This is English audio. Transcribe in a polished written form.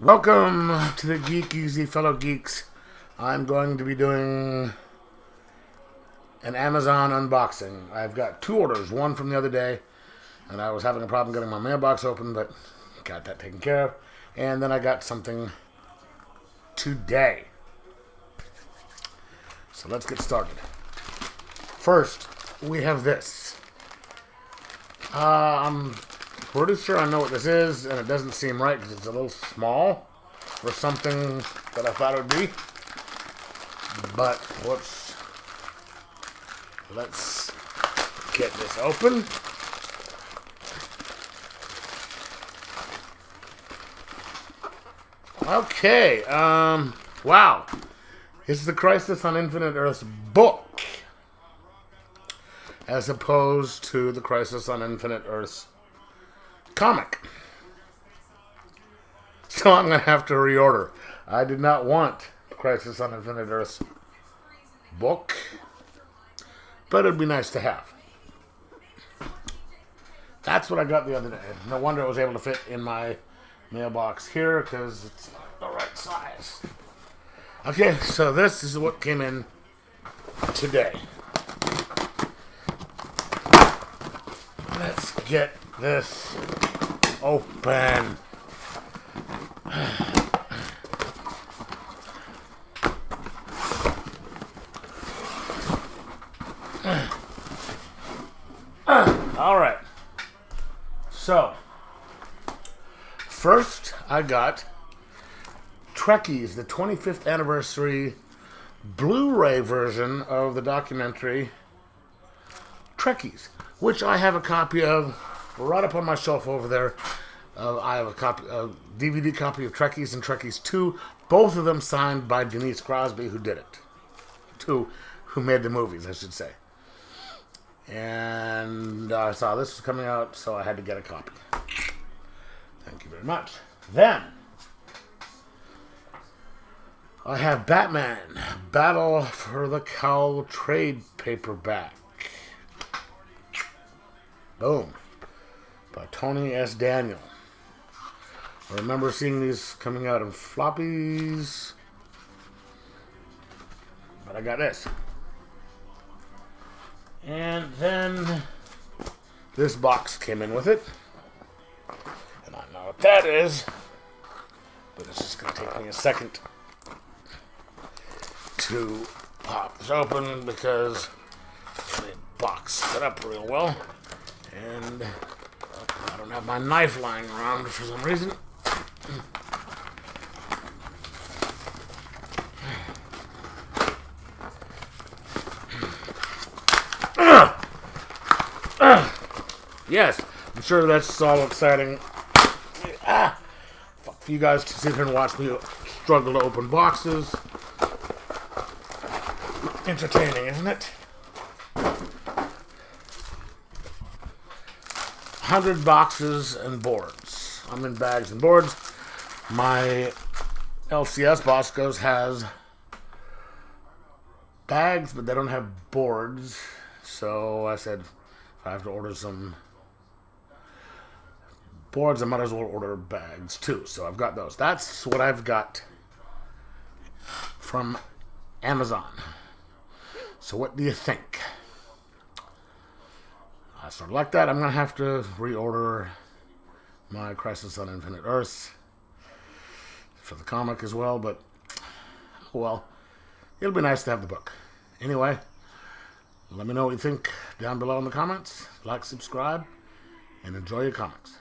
Welcome to the Geek Easy, fellow geeks. I'm going to be doing an Amazon unboxing. I've got two orders, one from the other day, and I was having a problem getting my mailbox open, but got that taken care of. And then I got something today. So let's get started. First, we have this. I'm pretty sure I know what this is, and it doesn't seem right because it's a little small for something that I thought it would be. But let's get this open. Okay, wow. It's the Crisis on Infinite Earths book, as opposed to the Crisis on Infinite Earths comic. So I'm going to have to reorder. I did not want Crisis on Infinite Earths book, but it'd be nice to have. That's what I got the other day. No wonder it was able to fit in my mailbox here, because it's the right size. Okay, so this is what came in today. Let's get this open. All right. So, first I got Trekkies, the 25th anniversary Blu-ray version of the documentary Trekkies, which I have a copy of right up on my shelf over there. I have a DVD copy of Trekkies and Trekkies 2, both of them signed by Denise Crosby, who did it. Who made the movies, I should say. And I saw this was coming out, so I had to get a copy. Thank you very much. Then, I have Batman, Battle for the Cowl trade paperback. Boom. By Tony S. Daniel. I remember seeing these coming out in floppies, but I got this. And then this box came in with it. And I don't know what that is, but it's just going to take me a second to pop this open because the box set up real well. And I don't have my knife lying around for some reason. Yes, I'm sure that's all exciting. For you guys to sit here and watch me struggle to open boxes. Entertaining, isn't it? 100 boxes and boards. I'm in bags and boards. My LCS Boscos has bags, but they don't have boards. So I said, if I have to order some boards, I might as well order bags too. So I've got those. That's what I've got from Amazon. So what do you think? I sort of like that. I'm going to have to reorder my Crisis on Infinite Earths for the comic as well, but, well, it'll be nice to have the book. Anyway, let me know what you think down below in the comments. Like, subscribe, and enjoy your comics.